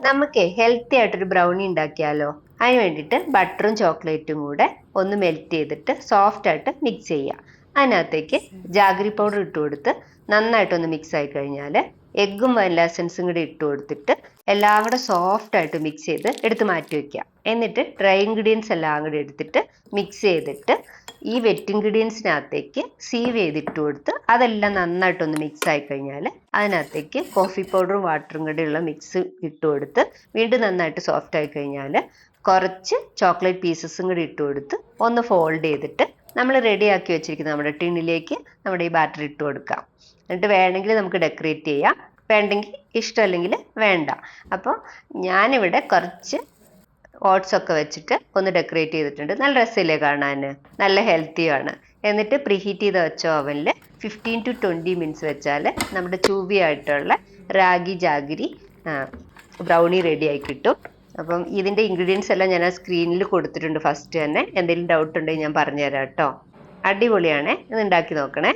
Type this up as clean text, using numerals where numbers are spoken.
നമുക്ക് ഹെൽത്തി ആയിട്ടൊരു ബ്രൗണി ഉണ്ടാക്കിയാലോ? അതിന് വേണ്ടിയിട്ട് ബട്ടറും ചോക്ലേറ്റും കൂടെ ഒന്ന് മെൽറ്റ് ചെയ്തിട്ട് സോഫ്റ്റ് ആയിട്ട് മിക്സ് ചെയ്യുക. അതിനകത്തേക്ക് ജാഗരി പൗഡർ ഇട്ട് കൊടുത്ത് നന്നായിട്ടൊന്ന് മിക്സ് ആയി കഴിഞ്ഞാൽ എഗ്ഗും വനില എസൻസും കൂടി ഇട്ട് കൊടുത്തിട്ട് എല്ലാം കൂടെ സോഫ്റ്റ് ആയിട്ട് മിക്സ് ചെയ്ത് എടുത്ത് മാറ്റി വെക്കുക. എന്നിട്ട് ഡ്രൈ ഇൻഗ്രീഡിയൻസ് എല്ലാം കൂടി എടുത്തിട്ട് മിക്സ് ചെയ്തിട്ട് ഈ വെറ്റ് ഇൻഗ്രീഡിയൻസിനകത്തേക്ക് സീവ് ചെയ്തിട്ട് കൊടുത്ത് അതെല്ലാം നന്നായിട്ടൊന്ന് മിക്സ് ആയി കഴിഞ്ഞാൽ അതിനകത്തേക്ക് കോഫി പൗഡറും വാട്ടറും കൂടെയുള്ള മിക്സ് ഇട്ട് കൊടുത്ത് വീണ്ടും നന്നായിട്ട് സോഫ്റ്റ് ആയി കഴിഞ്ഞാൽ കുറച്ച് ചോക്ലേറ്റ് പീസസും കൂടി ഇട്ട് കൊടുത്ത് ഒന്ന് ഫോൾഡ് ചെയ്തിട്ട് നമ്മൾ റെഡിയാക്കി വെച്ചിരിക്കുന്ന നമ്മുടെ ടിന്നിലേക്ക് നമ്മുടെ ഈ ബാറ്റർ ഇട്ട് കൊടുക്കാം. എന്നിട്ട് വേണമെങ്കിൽ നമുക്ക് ഡെക്കറേറ്റ് ചെയ്യാം, വേണ്ടെങ്കിൽ ഇഷ്ടമല്ലെങ്കിൽ വേണ്ട. അപ്പോൾ ഞാനിവിടെ കുറച്ച് ഓട്സ് ഒക്കെ വെച്ചിട്ട് ഒന്ന് ഡെക്കറേറ്റ് ചെയ്തിട്ടുണ്ട്. നല്ല രസമില്ലേ കാണാൻ? നല്ല ഹെൽത്തിയാണ്. എന്നിട്ട് പ്രീഹീറ്റ് ചെയ്ത് വെച്ച ഓവനിൽ 15 to 20 മിനിറ്റ്സ് വെച്ചാൽ നമ്മുടെ ചൂവി ആയിട്ടുള്ള റാഗി ജാഗരി ബ്രൗണി റെഡി ആയി കിട്ടും. അപ്പം ഇതിൻ്റെ ഇൻഗ്രീഡിയൻസ് എല്ലാം ഞാൻ ആ സ്ക്രീനിൽ കൊടുത്തിട്ടുണ്ട് ഫസ്റ്റ് തന്നെ. എന്തെങ്കിലും ഡൗട്ട് ഉണ്ടെങ്കിൽ ഞാൻ പറഞ്ഞുതരാം കേട്ടോ. അടിപൊളിയാണേ, ഇത് ഉണ്ടാക്കി നോക്കണേ.